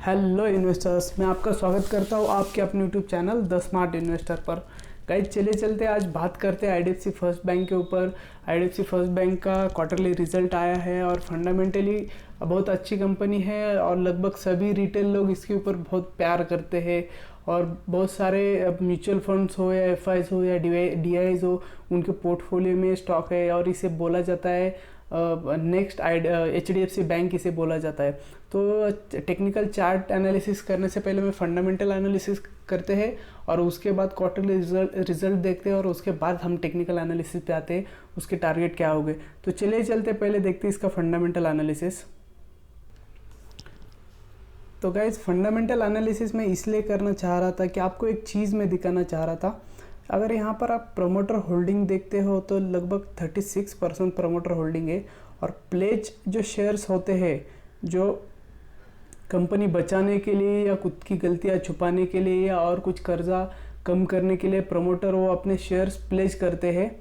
Hello investors, मैं आपका स्वागत करता हूँ आपके अपने YouTube channel the smart investor पर। गाइज चले चलते आज बात करते हैं IDFC फर्स्ट बैंक के ऊपर। IDFC फर्स्ट बैंक का क्वार्टरली रिजल्ट आया है और फंडामेंटली बहुत अच्छी कंपनी है और लगभग सभी रिटेल लोग इसके ऊपर बहुत प्यार करते हैं और बहुत सारे म्यूचुअल फंड्स हो या FIs हो या DIs हो, उनके पोर्टफोलियो में स्टॉक है और इसे बोला जाता है नेक्स्ट HDFC बैंक इसे बोला जाता है। तो टेक्निकल चार्ट एनालिसिस करने से पहले मैं फंडामेंटल एनालिसिस करते हैं और उसके बाद क्वार्टरली रिजल्ट देखते हैं और उसके बाद हम टेक्निकल एनालिसिस पे आते हैं उसके टारगेट क्या हो गए। तो चलिए चलते पहले देखते हैं इसका फंडामेंटल एनालिसिस। तो गाइज फंडामेंटल एनालिसिस मैं इसलिए करना चाह रहा था कि आपको एक चीज़ मैं दिखाना चाह रहा था। अगर यहाँ पर आप प्रमोटर होल्डिंग देखते हो तो लगभग 36% प्रमोटर होल्डिंग है और प्लेज जो शेयर्स होते हैं जो कंपनी बचाने के लिए या खुद की गलतियाँ छुपाने के लिए या और कुछ कर्जा कम करने के लिए प्रमोटर वो अपने शेयर्स प्लेज करते हैं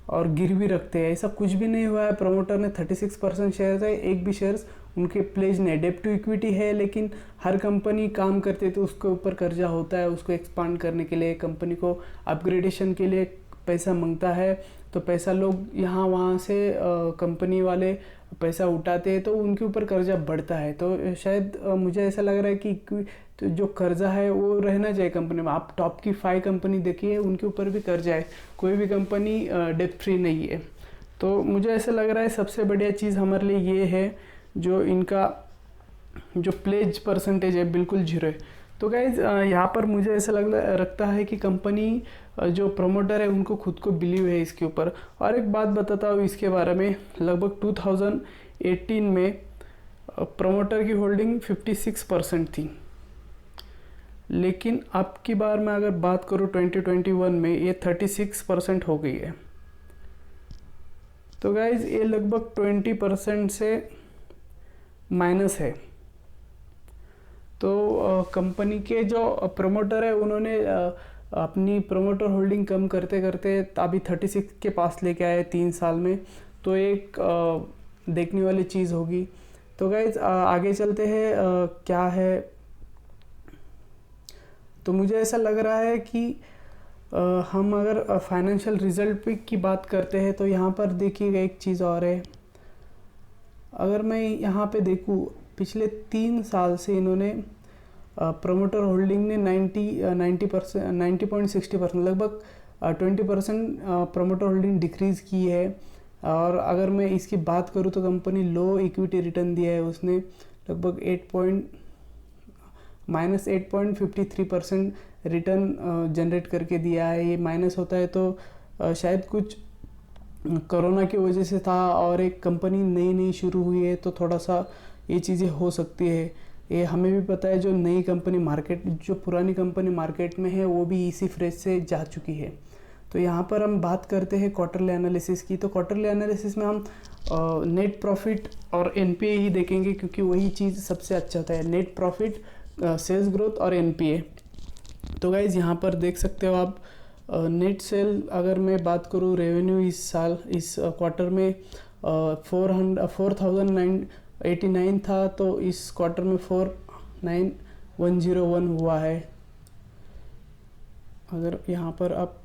और गिरवी रखते हैं। ऐसा कुछ भी नहीं हुआ है। प्रमोटर ने 36% शेयर्स है, एक भी शेयर्स उनके प्लेज नहीं। डेब्ट टू इक्विटी है, लेकिन हर कंपनी काम करती है तो उसके ऊपर कर्जा होता है। उसको एक्सपांड करने के लिए, कंपनी को अपग्रेडेशन के लिए पैसा मांगता है, तो पैसा लोग यहाँ वहाँ से कंपनी वाले पैसा उठाते हैं तो उनके ऊपर कर्जा बढ़ता है। तो शायद मुझे ऐसा लग रहा है कि तो जो कर्जा है वो रहना चाहिए कंपनी में। आप टॉप की 5 कंपनी देखिए, उनके ऊपर भी कर्जा है, कोई भी कंपनी डेब्ट फ्री नहीं है। तो मुझे ऐसा लग रहा है सबसे बढ़िया चीज़ हमारे लिए ये है जो इनका जो प्लेज परसेंटेज है बिल्कुल 0 है। तो गाइज यहाँ पर मुझे ऐसा लगता है कि कंपनी जो प्रमोटर है उनको खुद को बिलीव है इसके ऊपर। और एक बात बताता हूँ इसके बारे में, लगभग 2018 में प्रमोटर की होल्डिंग 56% थी, लेकिन अब की बार मैं अगर बात करूँ 2021 में ये 36% हो गई है। तो गाइज ये लगभग 20% से माइनस है। तो कंपनी के जो प्रमोटर है उन्होंने अपनी प्रमोटर होल्डिंग कम करते करते अभी 36 के पास लेके आए 3 साल में। तो एक देखने वाली चीज़ होगी। तो गाइज आगे चलते हैं क्या है। तो मुझे ऐसा लग रहा है कि हम अगर फाइनेंशियल रिजल्ट की बात करते हैं तो यहाँ पर देखिएगा एक चीज़ और है। अगर मैं यहाँ पे देखूँ पिछले 3 साल से इन्होंने प्रमोटर होल्डिंग ने 90.60% लगभग 20% प्रमोटर होल्डिंग डिक्रीज़ की है। और अगर मैं इसकी बात करूँ तो कंपनी लो इक्विटी रिटर्न दिया है, उसने लगभग -8.53% रिटर्न जनरेट करके दिया है। ये माइनस होता है तो शायद कुछ कोरोना की वजह से था और एक कंपनी नई शुरू हुई है तो थोड़ा सा ये चीज़ें हो सकती है। ये हमें भी पता है जो नई कंपनी मार्केट, जो पुरानी कंपनी मार्केट में है वो भी इसी फ्रेज से जा चुकी है। तो यहाँ पर हम बात करते हैं क्वार्टरली एनालिसिस की। तो क्वार्टरली एनालिसिस में हम नेट प्रॉफिट और NPA ही देखेंगे क्योंकि वही चीज़ सबसे अच्छा होता है, नेट प्रॉफिट, सेल्स ग्रोथ और NPA। तो गाइज यहाँ पर देख सकते हो आप नेट सेल, अगर मैं बात करूँ रेवेन्यू इस क्वार्टर में 4,989 था, तो इस क्वार्टर में 4,9,101 हुआ है। अगर यहाँ पर आप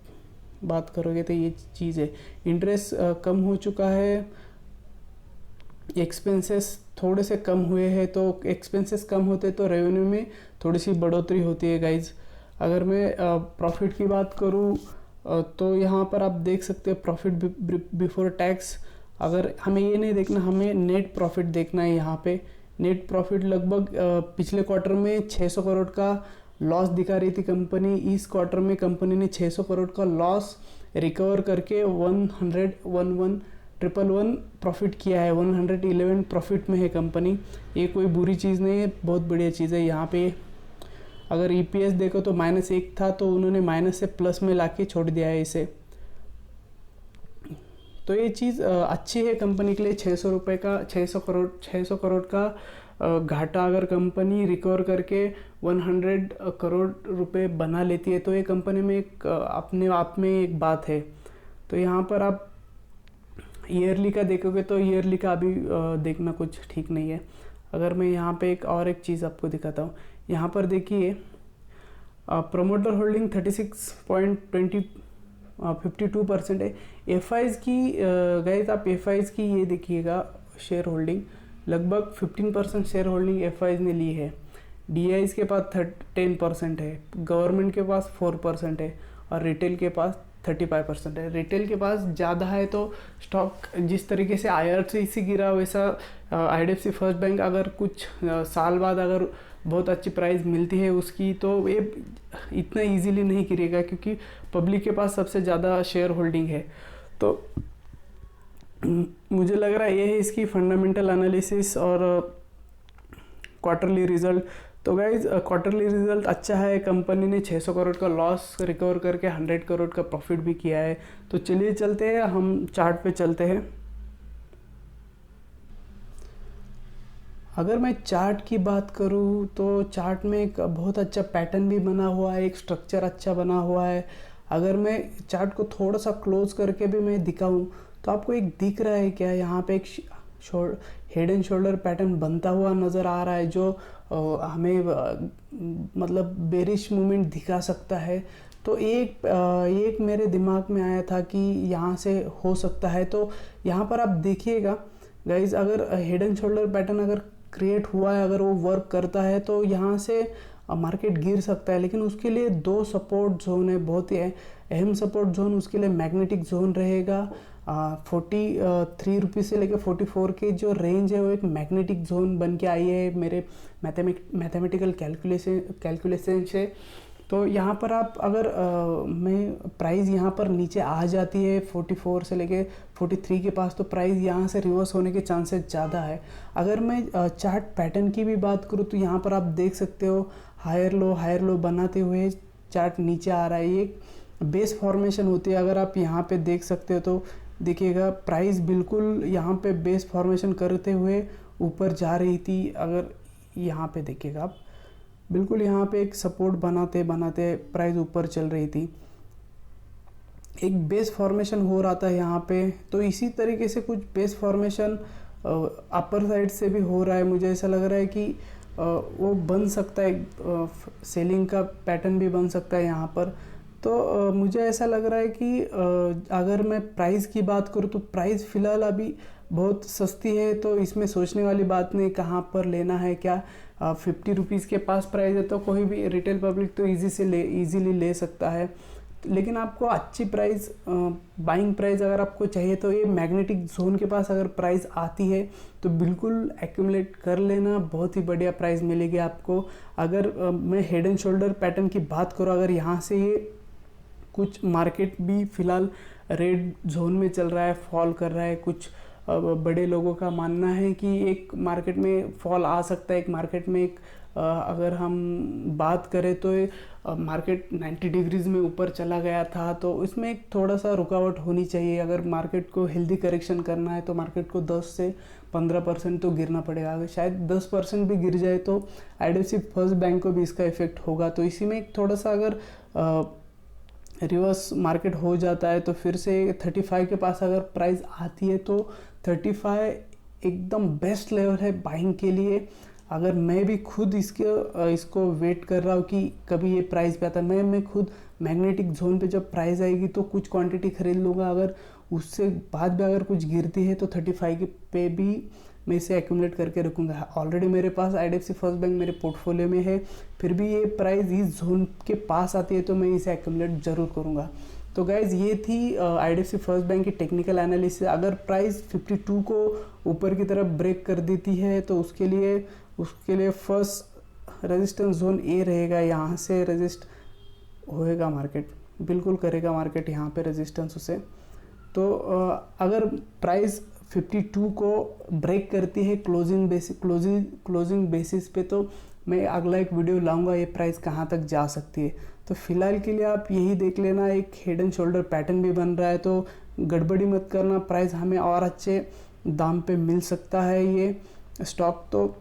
बात करोगे तो ये चीज़ है। इंटरेस्ट कम हो चुका है, एक्सपेंसेस थोड़े से कम हुए हैं। तो एक्सपेंसेस कम होते तो रेवेन्यू में थोड़ी सी बढ़ोतरी होती है गाइज। अगर मैं प्रॉफिट की बात करूँ तो यहाँ पर आप देख सकते हो प्रॉफिट बिफोर टैक्स। अगर हमें ये नहीं देखना, हमें नेट प्रॉफिट देखना है। यहाँ पे नेट प्रॉफिट लगभग पिछले क्वार्टर में 600 करोड़ का लॉस दिखा रही थी कंपनी। इस क्वार्टर में कंपनी ने 600 करोड़ का लॉस रिकवर करके 111 प्रॉफिट किया है। 111 प्रॉफिट में है कंपनी। ये कोई बुरी चीज़ नहीं है, बहुत बढ़िया चीज़ है। यहाँ पे अगर EPS देखो तो -1 था तो उन्होंने माइनस से प्लस में लाके छोड़ दिया है इसे। तो ये चीज़ अच्छी है कंपनी के लिए। 600 करोड़ का घाटा अगर कंपनी रिकवर करके 100 करोड़ रुपए बना लेती है तो ये कंपनी में एक अपने आप में एक बात है। तो यहाँ पर आप ईयरली का देखोगे तो ईयरली का अभी देखना कुछ ठीक नहीं है। अगर मैं यहाँ पे एक चीज़ आपको दिखाता हूँ, यहाँ पर देखिए प्रोमोटर होल्डिंग 52% है। एफ की गाइस आप एफ की ये देखिएगा शेयर होल्डिंग, लगभग 15% शेयर होल्डिंग एफ ने ली है। डी के पास 10% है, गवर्नमेंट के पास 4% है और रिटेल के पास 35% है। रिटेल के पास ज़्यादा है तो स्टॉक जिस तरीके से IRCTC गिरा वैसा IDFC फर्स्ट बैंक अगर कुछ साल बाद अगर बहुत अच्छी प्राइस मिलती है उसकी तो ये इतना इजीली नहीं गिरेगा, क्योंकि पब्लिक के पास सबसे ज़्यादा शेयर होल्डिंग है। तो मुझे लग रहा है ये है इसकी फंडामेंटल एनालिसिस और क्वार्टरली रिजल्ट। तो गाइज क्वार्टरली रिजल्ट अच्छा है, कंपनी ने 600 करोड़ का लॉस रिकवर करके 100 करोड़ का प्रॉफिट भी किया है। तो चलिए चलते हैं, हम चार्ट पे चलते हैं। अगर मैं चार्ट की बात करूँ तो चार्ट में एक बहुत अच्छा पैटर्न भी बना हुआ है, एक स्ट्रक्चर अच्छा बना हुआ है। अगर मैं चार्ट को थोड़ा सा क्लोज करके भी मैं दिखाऊं तो आपको एक दिख रहा है क्या, यहाँ पे एक हेड एंड शोल्डर पैटर्न बनता हुआ नज़र आ रहा है, जो हमें मतलब बेरिश मूवमेंट दिखा सकता है। तो एक मेरे दिमाग में आया था कि यहाँ से हो सकता है। तो यहाँ पर आप देखिएगा गाइज, अगर हेड एंड शोल्डर पैटर्न अगर क्रिएट हुआ है, अगर वो वर्क करता है तो यहाँ से मार्केट गिर सकता है। लेकिन उसके लिए 2 सपोर्ट जोन है, बहुत ही अहम सपोर्ट जोन उसके लिए मैग्नेटिक जोन रहेगा। 43 रुपीज़ से लेकर 44 के जो रेंज है वो एक मैग्नेटिक जोन बन के आई है मेरे मैथमेटिकल कैलकुलेशन से। तो यहाँ पर आप अगर मैं प्राइस यहाँ पर नीचे आ जाती है 44 से लेके 43 के पास, तो प्राइस यहाँ से रिवर्स होने के चांसेस ज़्यादा है। अगर मैं चार्ट पैटर्न की भी बात करूँ तो यहाँ पर आप देख सकते हो हायर लो बनाते हुए चार्ट नीचे आ रहा है। ये बेस फॉर्मेशन होती है, अगर आप यहाँ पे देख सकते हो तो देखिएगा प्राइस बिल्कुल यहाँ पे बेस फॉर्मेशन करते हुए ऊपर जा रही थी। अगर यहाँ पे देखिएगा आप बिल्कुल यहाँ पे एक सपोर्ट बनाते बनाते प्राइस ऊपर चल रही थी, एक बेस फॉर्मेशन हो रहा था यहाँ पे। तो इसी तरीके से कुछ बेस फॉर्मेशन अपर साइड से भी हो रहा है। मुझे ऐसा लग रहा है कि वो बन सकता है, सेलिंग का पैटर्न भी बन सकता है यहाँ पर। तो मुझे ऐसा लग रहा है कि अगर मैं प्राइस की बात करूँ तो प्राइस फ़िलहाल अभी बहुत सस्ती है, तो इसमें सोचने वाली बात नहीं कहाँ पर लेना है क्या। 50 रुपीज़ के पास प्राइस है तो कोई भी रिटेल पब्लिक तो ईजीली ले सकता है। लेकिन आपको अच्छी प्राइस बाइंग प्राइस अगर आपको चाहिए तो ये मैग्नेटिक जोन के पास अगर प्राइस आती है तो बिल्कुल एक्यूमुलेट कर लेना, बहुत ही बढ़िया प्राइस मिलेगी आपको। अगर मैं हेड एंड शोल्डर पैटर्न की बात करूँ, अगर यहाँ से ये कुछ मार्केट भी फ़िलहाल रेड जोन में चल रहा है, फॉल कर रहा है, कुछ बड़े लोगों का मानना है कि एक मार्केट में फॉल आ सकता है। एक मार्केट में अगर हम बात करें तो मार्केट 90 डिग्रीज़ में ऊपर चला गया था, तो इसमें एक थोड़ा सा रुकावट होनी चाहिए। अगर मार्केट को हेल्दी करेक्शन करना है तो मार्केट को 10 से 15% तो गिरना पड़ेगा। अगर शायद 10% भी गिर जाए तो IDFC फर्स्ट बैंक को भी इसका इफेक्ट होगा। तो इसी में एक थोड़ा सा अगर रिवर्स मार्केट हो जाता है तो फिर से 35 के पास अगर प्राइस आती है तो 35 एकदम बेस्ट लेवल है बाइंग के लिए। अगर मैं भी खुद इसको वेट कर रहा हूँ कि कभी ये प्राइस पे आता है, मैं खुद मैग्नेटिक जोन पे जब प्राइस आएगी तो कुछ क्वांटिटी खरीद लूँगा। अगर उससे बाद भी अगर कुछ गिरती है तो 35 पे भी मैं इसे एक्यूमुलेट करके रखूँगा। ऑलरेडी मेरे पास IDFC फर्स्ट बैंक मेरे पोर्टफोलियो में है, फिर भी ये प्राइस इस जोन के पास आती है तो मैं इसे एक्यूमुलेट ज़रूर करूँगा। तो गाइज़ ये थी IDFC फर्स्ट बैंक की टेक्निकल एनालिसिस। अगर प्राइस 52 को ऊपर की तरफ ब्रेक कर देती है तो उसके लिए फर्स्ट रेजिस्टेंस जोन ए रहेगा, यहाँ से रेजिस्ट होएगा मार्केट, बिल्कुल करेगा मार्केट यहाँ पे रेजिस्टेंस उसे। तो अगर प्राइस 52 को ब्रेक करती है क्लोजिंग बेसिस पे तो मैं अगला एक वीडियो लाऊंगा ये प्राइस कहाँ तक जा सकती है। तो फिलहाल के लिए आप यही देख लेना, एक हेड एंड शोल्डर पैटर्न भी बन रहा है तो गड़बड़ी मत करना, प्राइस हमें और अच्छे दाम पे मिल सकता है ये स्टॉक। तो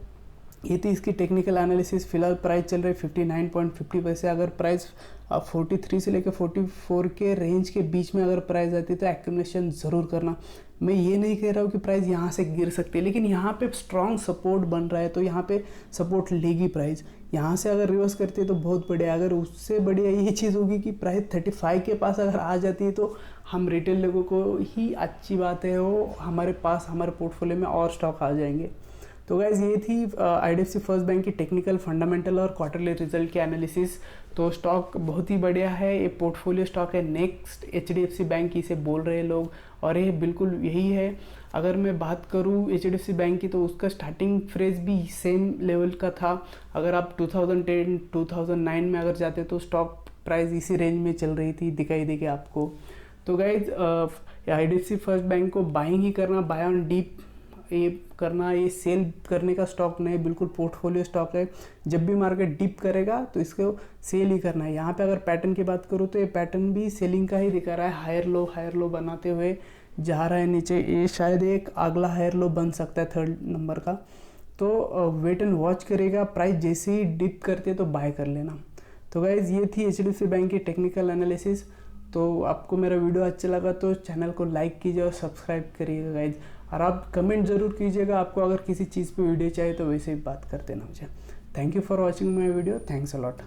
ये थी इसकी टेक्निकल एनालिसिस। फिलहाल प्राइस चल रही है 59.50 पैसे। अगर प्राइस 43 से लेकर 44 के रेंज के बीच में अगर प्राइस आती है तो एक्यूमुलेशन ज़रूर करना। मैं ये नहीं कह रहा हूँ कि प्राइस यहाँ से गिर सकती है, लेकिन यहाँ पे स्ट्रॉन्ग सपोर्ट बन रहा है तो यहाँ पे सपोर्ट लेगी प्राइस। यहाँ से अगर रिवर्स करती है तो बहुत बढ़िया। अगर उससे बढ़िया ये चीज़ होगी कि प्राइस 35 के पास अगर आ जाती है तो हम रिटेल लोगों को ही अच्छी बात है, वो हमारे पास हमारे पोर्टफोलियो में और स्टॉक आ जाएंगे। तो गाइज़ ये थी IDFC फर्स्ट बैंक की टेक्निकल, फंडामेंटल और क्वार्टरली रिजल्ट की एनालिसिस। तो स्टॉक बहुत ही बढ़िया है, ये पोर्टफोलियो स्टॉक है नेक्स्ट HDFC बैंक इसे बोल रहे हैं लोग, और ये बिल्कुल यही है। अगर मैं बात करूँ HDFC बैंक की तो उसका स्टार्टिंग फ्रेज भी सेम लेवल का था। अगर आप 2010 2009 में अगर जाते तो स्टॉक प्राइस इसी रेंज में चल रही थी, दिखाई देगी आपको। तो गाइज IDFC फर्स्ट बैंक को बाइंग ही करना, बाय ऑन डीप ये करना, ये सेल करने का स्टॉक नहीं, बिल्कुल पोर्टफोलियो स्टॉक है। जब भी मार्केट डिप करेगा तो इसको सेल ही करना है। यहाँ पे अगर पैटर्न की बात करूँ तो ये पैटर्न भी सेलिंग का ही दिखा रहा है, हायर लो बनाते हुए जा रहा है नीचे। ये शायद एक अगला हायर लो बन सकता है 3rd नंबर का। तो वेट एंड वॉच करेगा, प्राइस जैसे ही डिप करते तो बाय कर लेना। तो गाइज़ ये थी HDFC बैंक की टेक्निकल एनालिसिस। तो आपको मेरा वीडियो अच्छा लगा तो चैनल को लाइक कीजिए और सब्सक्राइब करिएगा गाइज़, और आप कमेंट ज़रूर कीजिएगा आपको अगर किसी चीज़ पे वीडियो चाहिए तो वैसे ही बात करते ना मुझे। Thank you for watching my video, thanks a lot.